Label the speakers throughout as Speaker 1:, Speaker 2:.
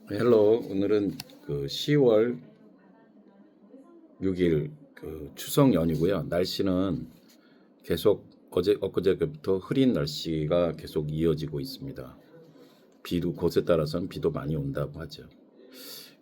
Speaker 1: 헬로 오늘은 10월 6일 추석 연휴고요. 날씨는 계속 엊그제부터 흐린 날씨가 계속 이어지고 있습니다. 비도 곳에 따라서는 비도 많이 온다고 하죠.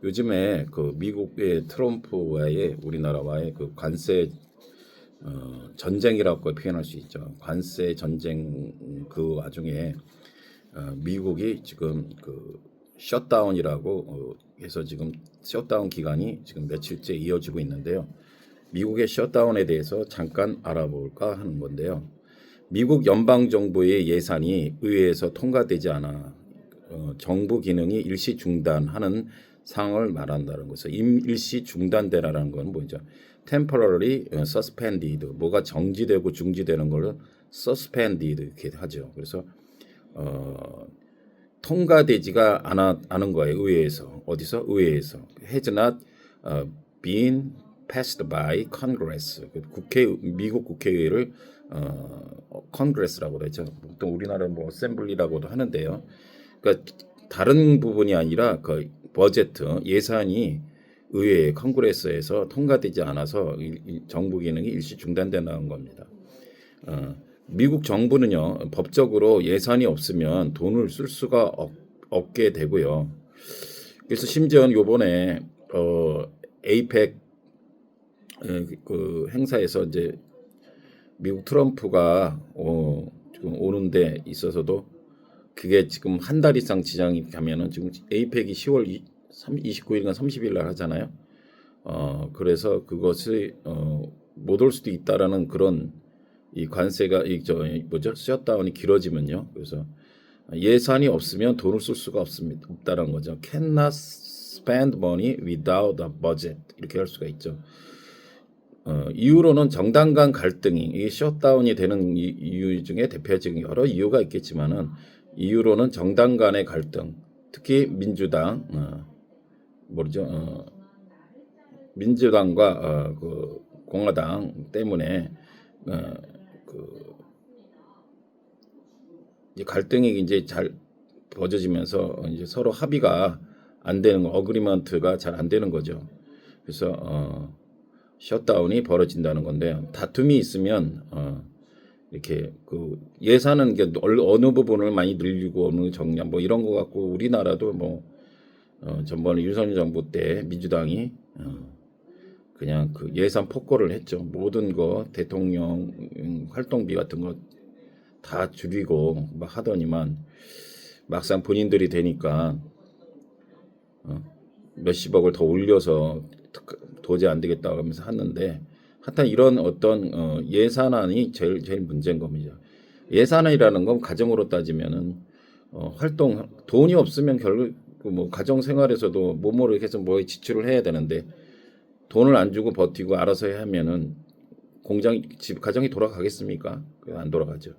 Speaker 1: 요즘에 미국의 트럼프와의 우리나라와의 관세 전쟁이라고 표현할 수 있죠. 관세 전쟁 그 와중에 미국이 지금 셧다운이라고 해서 지금 셧다운 기간이 지금 며칠째 이어지고 있는데요. 미국의 셧다운에 대해서 잠깐 알아볼까 하는 건데요. 미국 연방 정부의 예산이 의회에서 통과되지 않아 정부 기능이 일시 중단하는 상황을 말한다는 것은 일시 중단되라는 건 뭐죠? temporarily suspended, 뭐가 정지되고 중지되는 걸 suspended 이렇게 하죠. 그래서 통과되지가 않은 거예요. 의회에서. 어디서? 의회에서. has not been passed by Congress. 미국 국회의회를 Congress라고 하죠. 보통 우리나라는 뭐 어셈블리라고도 하는데요. 그러니까 다른 부분이 아니라 버젯 예산이 의회 컨그레스에서 통과되지 않아서 정부 기능이 일시 중단되는 겁니다. 미국 정부는요, 법적으로 예산이 없으면 돈을 쓸 수가 없게 되고요. 그래서 심지어 요번에 에이펙 행사에서 이제 미국 트럼프가 지금 오는데 있어서도 그게 지금 한 달 이상 지장이 가면은 지금 에이펙이 10월 29일인가 30일 날 하잖아요. 그래서 그것이 못 올 수도 있다라는 그런 이 관세가 셧다운이 길어지면요. 그래서 예산이 없으면 돈을 쓸 수가 없다는 거죠. Cannot spend money without a budget 이렇게 할 수가 있죠. 이유로는 정당 간 갈등이 이 셧다운이 되는 이유 중에 대표적인 여러 이유가 있겠지만은 이유로는 정당 간의 갈등, 특히 민주당 민주당과 공화당 때문에 이제 갈등이 이제 잘 벌어지면서 이제 서로 합의가 안 되는 어그리먼트가 잘 안 되는 거죠. 그래서 셧다운이 벌어진다는 건데 다툼이 있으면 이렇게 예산은 어느 부분을 많이 늘리고 어느 정량 뭐 이런 거 갖고 우리나라도 전번에 윤석열 정부 때 민주당이 그냥 예산 폭거를 했죠. 모든 거 대통령 활동비 같은 거 다 줄이고 막 하더니만 막상 본인들이 되니까 몇십억을 더 올려서 도저히 안 되겠다고 하면서 하는데 하여튼 이런 어떤 예산안이 제일 문제인 겁니다. 예산안이라는 건 가정으로 따지면은 돈이 없으면 결국 가정 생활에서도 뭐뭐를 해서 뭐에 지출을 해야 되는데 돈을 안 주고 버티고 알아서 하면은 가정이 돌아가겠습니까? 안 돌아가죠.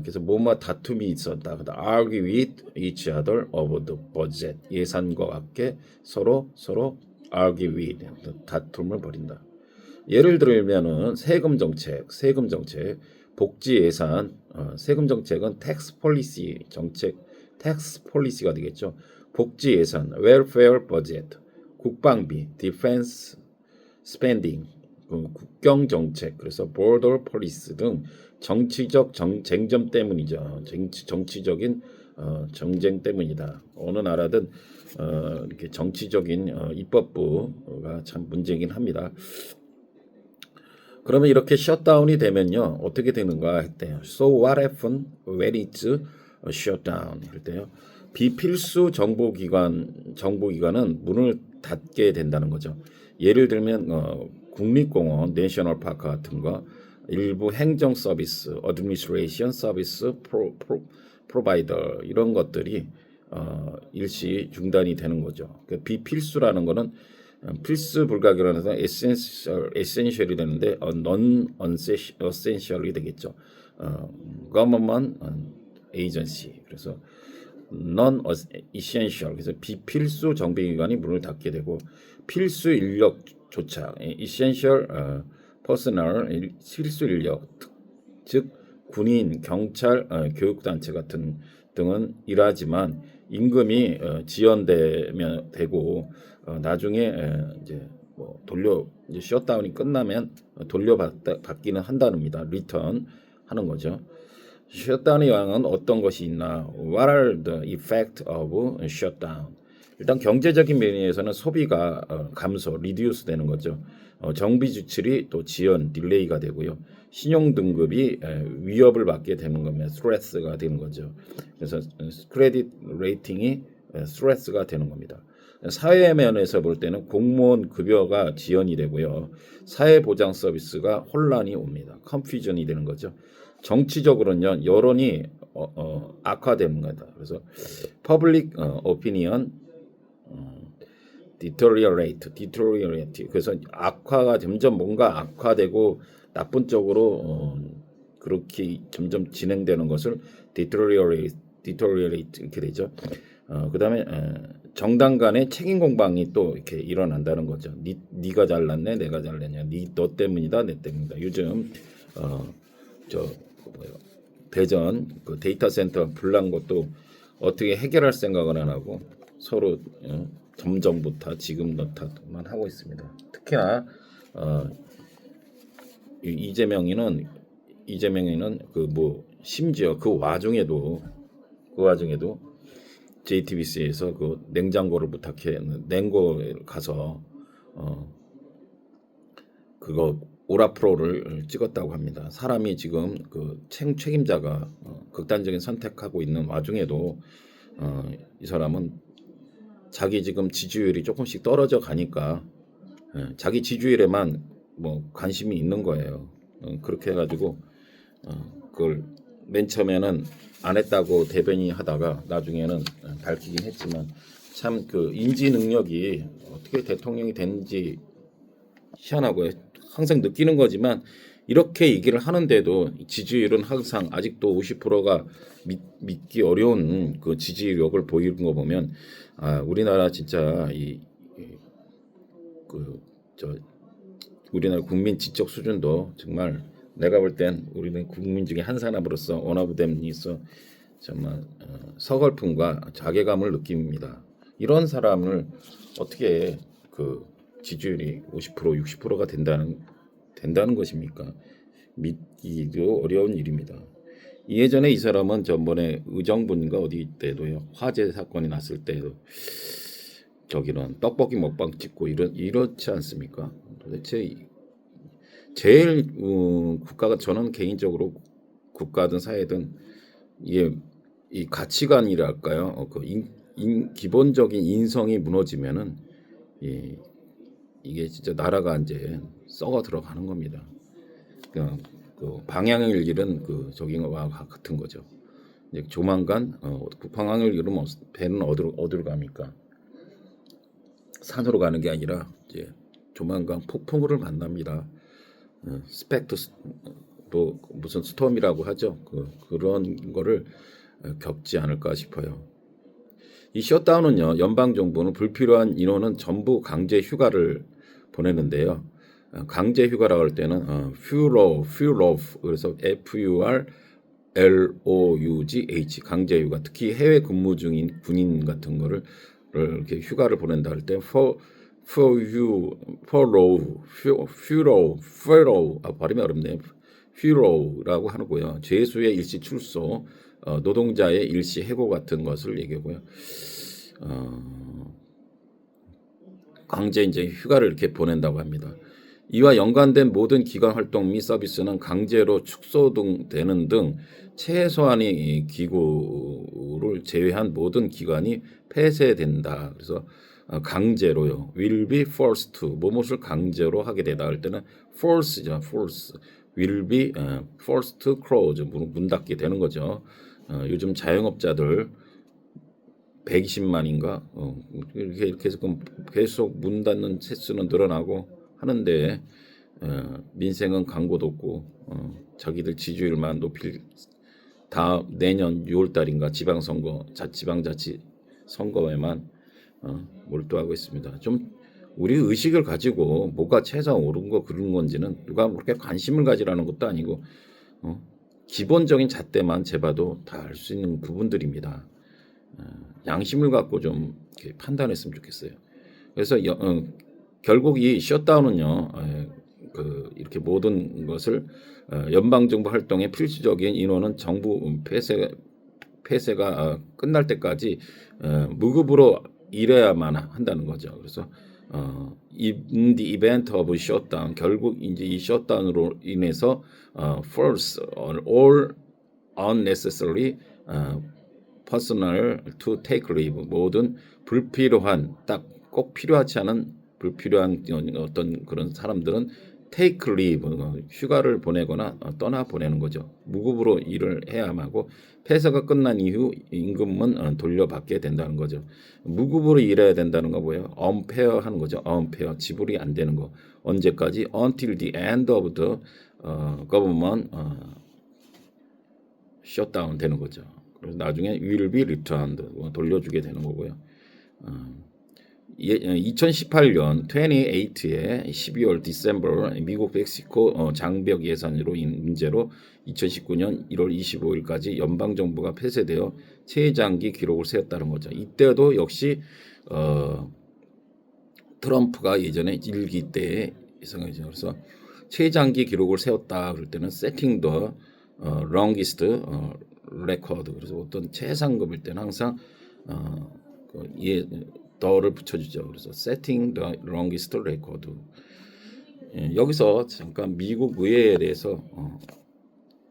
Speaker 1: 그래서 뭐뭐 다툼이 있었다. argue with each other over the budget. 예산과 함께 서로 argue with 다툼을 벌인다. 예를 들면은 세금 정책, 복지 예산, 세금 정책은 tax policy가 되겠죠. 복지 예산, welfare budget, 국방비, defense spending, 국경 정책, 그래서 border policy 등 정치적 쟁점 때문이죠. 정치적인 정쟁 때문이다. 어느 나라든 이렇게 정치적인 입법부가 참 문제이긴 합니다. 그러면 이렇게 셧다운이 되면요 어떻게 되는가 했대요. So what happened when it's shut down? 할 때요. 비필수 정보기관은 문을 닫게 된다는 거죠. 예를 들면 국립공원, 내셔널파크 같은 거, 일부 행정 서비스, 어드미니스트레이션 서비스 프로바이더 이런 것들이 일시 중단이 되는 거죠. 비필수라는 거는 필수 불가결한해서 에센셜이 되는데 non essential이 되겠죠. government agency 그래서 non essential 그래서 비필수 정비기관이 문을 닫게 되고 필수 인력 조차 essential personnel 필수 인력 즉 군인, 경찰, 교육단체 같은 등은 일하지만 임금이 지연되면 되고 나중에 이제 뭐 이제 셧다운이 끝나면 돌려받기는 한다는니다. 리턴 하는 거죠. 셧다운의 영향은 어떤 것이 있나? What are the effect of shutdown? 일단 경제적인 면에서는 소비가 감소, 리듀스 되는 거죠. 정비 지출이 또 지연, 딜레이가 되고요. 신용 등급이 위협을 받게 되는 겁니다. 스트레스가 되는 거죠. 그래서 크레딧 레이팅이 스트레스가 되는 겁니다. 사회 면에서 볼 때는 공무원 급여가 지연이 되고요. 사회보장 서비스가 혼란이 옵니다. 컨퓨전이 되는 거죠. 정치적으로는요, 여론이 악화되는 거다. 그래서 퍼블릭 오피니언 deteriorate. 그래서 악화가 점점 뭔가 악화되고 나쁜 쪽으로 그렇게 점점 진행되는 것을 deteriorate 이렇게 되죠. 그다음에 정당 간의 책임 공방이 또 이렇게 일어난다는 거죠. 네가 잘났네, 내가 잘났냐, 너 때문이다, 내 때문이다. 요즘 대전 그 데이터 센터 불난 것도 어떻게 해결할 생각은 안 하고 서로 점점부터 지금 너 탓만 하고 있습니다. 특히나 이재명이는 그 뭐 심지어 그 와중에도 JTBC에서 그 냉장고를 부탁해 냉고에 가서 그거 오라프로를 찍었다고 합니다. 사람이 지금 그 책임자가 극단적인 선택하고 있는 와중에도 이 사람은 자기 지금 지지율이 조금씩 떨어져 가니까 자기 지지율에만 뭐 관심이 있는 거예요. 그렇게 해가지고 그걸 맨 처음에는 안 했다고 대변이 하다가 나중에는 밝히긴 했지만 참 그 인지 능력이 어떻게 대통령이 됐는지 희한하고요. 항상 느끼는 거지만 이렇게 얘기를 하는데도 지지율은 항상 아직도 50%가 믿기 어려운 그 지지력을 보이는 거 보면 우리나라 진짜 우리나라 국민 지적 수준도 정말 내가 볼 땐 우리는 국민 중에 한 사람으로서 원어브댐에서 정말 서글픔과 자괴감을 느낍니다. 이런 사람을 어떻게 그 지지율이 50% 60%가 된다는 것입니까? 믿기도 어려운 일입니다. 예전에 이 사람은 전번에 의정부인가 어디 때도요 화재 사건이 났을 때도 저기는 떡볶이 먹방 찍고 이렇지 않습니까? 도대체 제일 국가가 저는 개인적으로 국가든 사회든 이게 이 가치관이랄까요? 기본적인 인성이 무너지면은 이게 진짜 나라가 이제 썩어 들어가는 겁니다. 그 방향을 잃은 그 저기와 같은 거죠. 이제 조만간 방향을 잃으면 배는 어디로 갑니까? 산으로 가는 게 아니라 이제 조만간 폭풍우를 만납니다. 스펙트 또 무슨 스톰이라고 하죠. 그런 거를 겪지 않을까 싶어요. 이 셧다운은요, 연방 정부는 불필요한 인원은 전부 강제 휴가를 보내는데요. 강제 휴가라고 할 때는 furlough 그래서 FURLOUGH 강제 휴가, 특히 해외 근무 중인 군인 같은 거를 이렇게 휴가를 보낸다 할 때 furlough 발음이 어렵네요. furlough라고 하고요. 죄수의 일시 출소, 노동자의 일시 해고 같은 것을 얘기하고요. 강제 이제 휴가를 이렇게 보낸다고 합니다. 이와 연관된 모든 기관 활동 및 서비스는 강제로 축소되는 등 최소한의 기구를 제외한 모든 기관이 폐쇄된다. 그래서 강제로요. will be forced to 무엇을 강제로 하게 되다 할 때는 force죠. force. will be forced to close 문 닫게 되는 거죠. 요즘 자영업자들 120만인가 이렇게 해서 계속 문 닫는 횟수는 늘어나고 하는데 민생은 광고도 없고 자기들 지지율만 높일 내년 6월달인가 지방선거 지방자치 선거에만 몰두하고 있습니다. 좀 우리 의식을 가지고 뭐가 최저 옳은 거 그런 건지는 누가 그렇게 관심을 가지라는 것도 아니고 기본적인 잣대만 재봐도 다 알 수 있는 부분들입니다. 양심을 갖고 좀 이렇게 판단했으면 좋겠어요. 그래서 결국 이 셧다운은요, 이렇게 모든 것을 연방 정부 활동의 필수적인 인원은 정부 폐쇄가 끝날 때까지 무급으로 일해야만 한다는 거죠. 그래서 in the event of shutdown, 결국 이제 이 셧다운으로 인해서 force all unnecessary personnel to take leave, 모든 불필요한 딱 꼭 필요하지 않은 불필요한 어떤 그런 사람들은 take leave, 휴가를 보내거나 떠나 보내는 거죠. 무급으로 일을 해야만 하고 폐쇄가 끝난 이후 임금은 돌려받게 된다는 거죠. 무급으로 일해야 된다는 거 뭐예요? unfair 하는 거죠. unfair, 지불이 안 되는 거. 언제까지? until the end of the government shutdown 되는 거죠. 그래서 나중에 will be returned, 돌려주게 되는 거고요. 2018년 28에 12월 디셈버 미국 멕시코 장벽 예산으로 문제로 2019년 1월 25일까지 연방 정부가 폐쇄되어 최장기 기록을 세웠다는 거죠. 이때도 역시 트럼프가 예전에 일기 때에 예상이죠. 그래서 최장기 기록을 세웠다 그럴 때는 setting the longest record, 그래서 어떤 최상급일 때는 항상 더를 붙여주죠. 그래서 setting the longest record. 여기서 잠깐 미국 의회에 대해서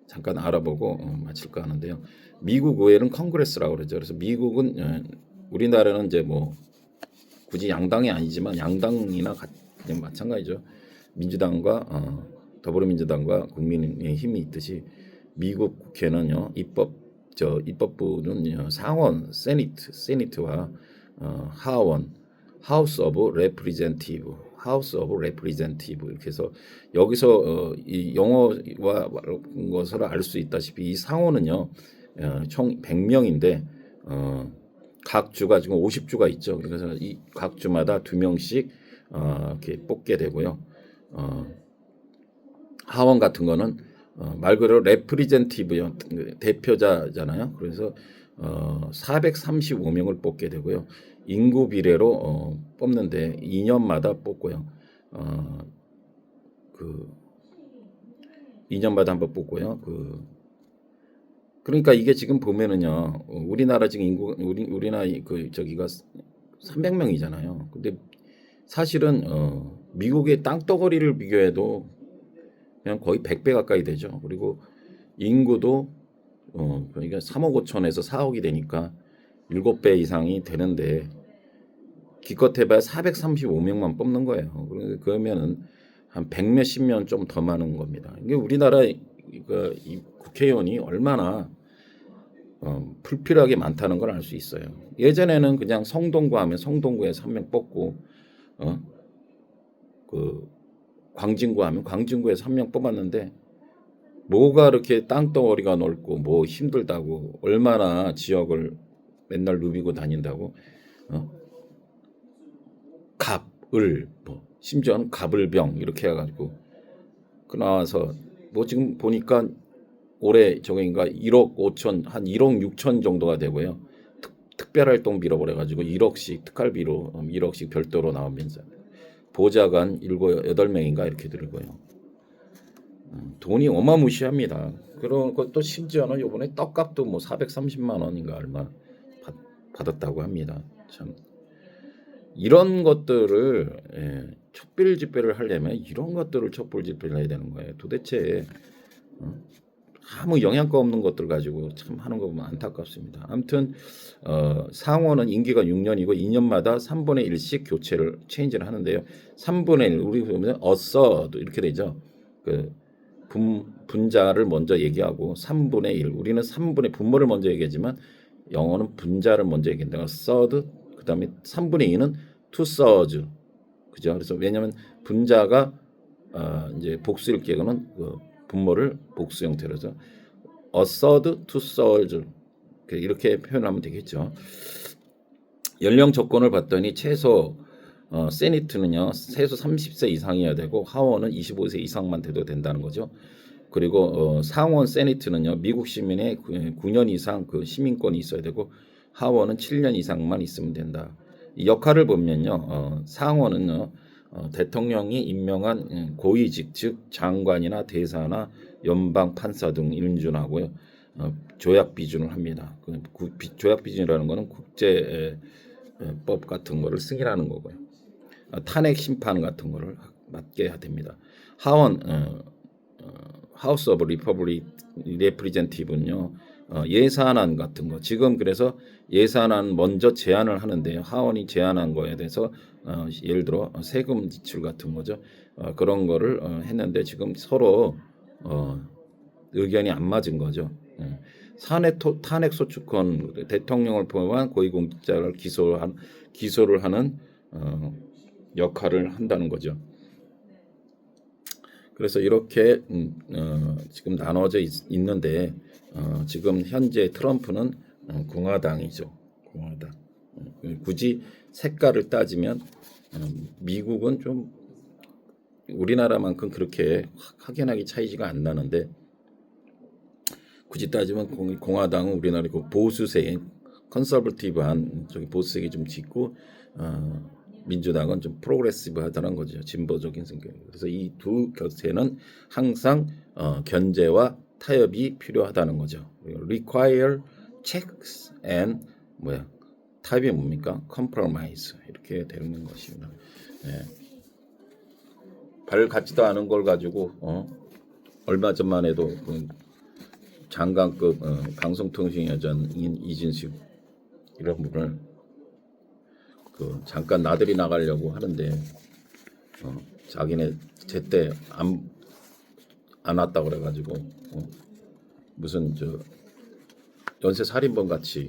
Speaker 1: 잠깐 알아보고 마칠까 하는데요. 미국 의회는 컨그레스라고 그러죠. 그래서 미국은 우리나라는 이제 뭐 굳이 양당이 아니지만 양당이나 그냥 마찬가지죠. 민주당과 더불어민주당과 국민의힘이 있듯이 미국 국회는요, 입법부는 상원 세니트와 하원 하우스 오브 레프리젠티브 이렇게 해서 여기서 이 영어와 것을 알 수 있다시피 이 상원은요 총 100명인데 각 주가 지금 50주가 있죠. 그래서 이 각 주마다 2명씩 이렇게 뽑게 되고요. 하원 같은 거는 말 그대로 레프리젠티브요, 대표자잖아요. 그래서 435명을 뽑게 되고요. 인구 비례로 뽑는데 2년마다 뽑고요. 2년마다 한번 뽑고요. 그러니까 이게 지금 보면은요, 우리나라 지금 인구 우리나라 저기가 300명이잖아요. 근데 사실은 미국의 땅덩어리를 비교해도 그냥 거의 100배 가까이 되죠. 그리고 인구도 그러니까 3억 5천에서 4억이 되니까 7배 이상이 되는데 기껏 해봐야 435명만 뽑는 거예요. 그러면은 한 100몇십 명 좀 더 많은 겁니다. 이게 우리나라 이 국회의원이 얼마나 불필요하게 많다는 걸 알 수 있어요. 예전에는 그냥 성동구 하면 성동구에서 한 명 뽑고 광진구 하면 광진구에서 한 명 뽑았는데 뭐가 이렇게 땅덩어리가 넓고 뭐 힘들다고, 얼마나 지역을 맨날 누비고 다닌다고, 갑을 뭐 심지어는 갑을병 이렇게 해가지고 나와서 뭐 지금 보니까 올해 저거인가 1억 5천 한 1억 6천 정도가 되고요. 특별활동 비로 그래가지고 1억씩 특활비로 1억씩 별도로 나오면서 보좌관 7, 8명인가 이렇게 들고요. 돈이 어마무시합니다. 그런 것도 심지어는 이번에 떡값도 뭐 430만 원인가 얼마 받았다고 합니다. 참 이런 것들을 촛불집회를 하려면 이런 것들을 촛불집회를 해야 되는 거예요. 도대체 아무 영양가 없는 것들 가지고 참 하는 거 보면 안타깝습니다. 아무튼 상원은 임기가 6년이고 2년마다 3분의 1씩 체인지를 하는데요. 3분의 1 우리 보면 어서도 이렇게 되죠. 분자를 먼저 얘기하고 3분의 1, 우리는 3분의 분모를 먼저 얘기하지만 영어는 분자를 먼저 얘기한다. third, 그다음에 3분의 2는 two thirds, 그죠? 그래서 왜냐하면 분자가 이제 복수일 경우는 분모를 복수 형태로 해서 a third, two thirds 이렇게 표현하면 되겠죠. 연령 조건을 봤더니 최소 세니트는요 최소 30세 이상이어야 되고 하원은 25세 이상만 돼도 된다는 거죠. 그리고 상원 세니트는요 미국 시민의 9년 이상 시민권이 있어야 되고 하원은 7년 이상만 있으면 된다. 이 역할을 보면요, 상원은요, 대통령이 임명한 고위직 즉 장관이나 대사나 연방 판사 등 인준하고요, 조약 비준을 합니다. 조약 비준이라는 것은 국제법 같은 거를 승인하는 거고요. 탄핵 심판 같은 거를 맡게 해야 됩니다. 하원 하우스 오브 리프리젠티브는요, 예산안 같은 거 지금 그래서 예산안 먼저 제안을 하는데요. 하원이 제안한 거에 대해서 예를 들어 세금 지출 같은 거죠. 그런 거를 했는데 지금 서로 의견이 안 맞은 거죠. 탄핵 소추권 대통령을 포함한 고위공직자를 기소를 하는 역할을 한다는 거죠. 그래서 이렇게 지금 나눠져 있는데 지금 현재 트럼프는 공화당이죠. 공화당. 굳이 색깔을 따지면 미국은 좀 우리나라만큼 그렇게 확연하게 차이가 안 나는데 굳이 따지면 공화당은 우리나라 그 보수세인 컨서버티브한 저기 보수색이 좀 짙고 민주당은 좀 프로그레시브하다는 거죠. 진보적인 성격. 그래서 이 두 곁에는 항상 견제와 타협이 필요하다는 거죠. require checks and 타협이 뭡니까? compromise 이렇게 되는 것입니다. 네. 발 같지도 않은 걸 가지고 얼마 전만 해도 그 장관급 방송통신여전인 이진숙 이런 분을 그 잠깐 나들이 나가려고 하는데 자기네 제때 안 왔다 그래가지고 무슨 저 연쇄 살인범 같이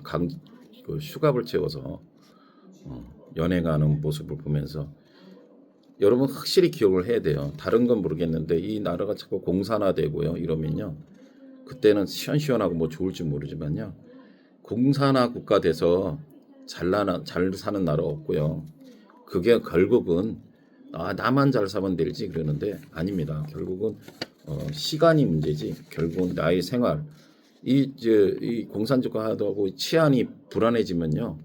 Speaker 1: 그 휴갑을 채워서 연행하는 모습을 보면서 여러분 확실히 기억을 해야 돼요. 다른 건 모르겠는데 이 나라가 자꾸 공산화되고요 이러면요 그때는 시원시원하고 뭐 좋을지 모르지만요 공산화 국가 돼서 잘 사는 나라 없고요. 그게 결국은 나만 잘 사면 되지 그러는데 아닙니다. 결국은 시간이 문제지. 결국은 나의 생활 이 공산주의하고 치안이 불안해지면요.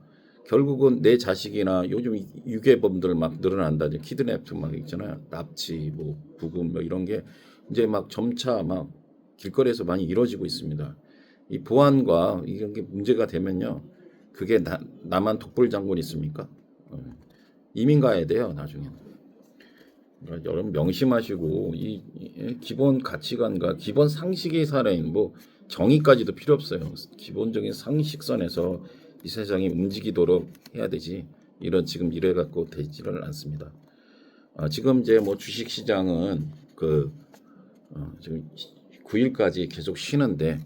Speaker 1: 결국은 내 자식이나 요즘 유괴범들 막 늘어난다. 키드냅 막 있잖아요. 납치, 뭐 구금 뭐 이런 게 이제 막 점차 막 길거리에서 많이 이루어지고 있습니다. 이 보안과 이런 게 문제가 되면요. 그게 나만 독불 장군 있습니까? 이민 가야 돼요 나중에. 그러니까 여러분 명심하시고 이 기본 가치관과 기본 상식이 살아있는 뭐 정의까지도 필요 없어요. 기본적인 상식선에서 이 세상이 움직이도록 해야 되지. 지금 이래 갖고 되지를 않습니다. 지금 이제 뭐 주식 시장은 지금 9일까지 계속 쉬는데.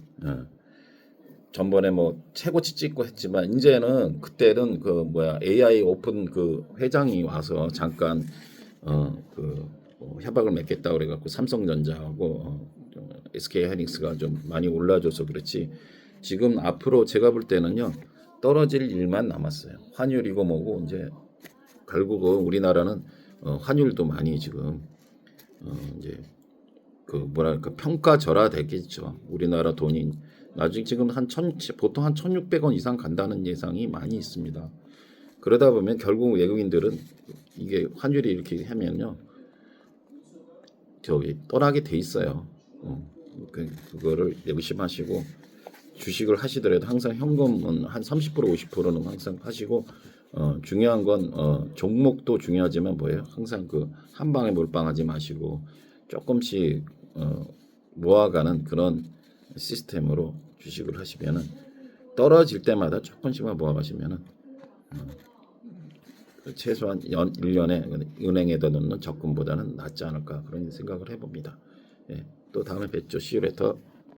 Speaker 1: 전번에 뭐 최고치 찍고 했지만 이제는 그때는 AI 오픈 그 회장이 와서 잠깐 협약을 맺겠다 그래갖고 삼성전자하고 SK 하이닉스가 좀 많이 올라줘서 그렇지 지금 앞으로 제가 볼 때는요 떨어질 일만 남았어요. 환율이고 뭐고 이제 결국은 우리나라는 환율도 많이 지금 이제 평가절하 되겠죠. 우리나라 돈이 나중에 지금 보통 한 1,600원 이상 간다는 예상이 많이 있습니다. 그러다 보면 결국 외국인들은 이게 환율이 이렇게 하면요, 떠나게 돼 있어요. 그거를 의심하시고 주식을 하시더라도 항상 현금은 한 30% 50%는 항상 하시고 중요한 건 종목도 중요하지만 항상 한 방에 몰빵하지 마시고 조금씩 모아가는 그런 시스템으로 주식을 하시면은 떨어질 때마다 조금씩만 모아가시면은 최소한 1년에 은행에다 넣는 적금보다는 낫지 않을까 그런 생각을 해봅니다. 또 다음에 뵙죠. See you later.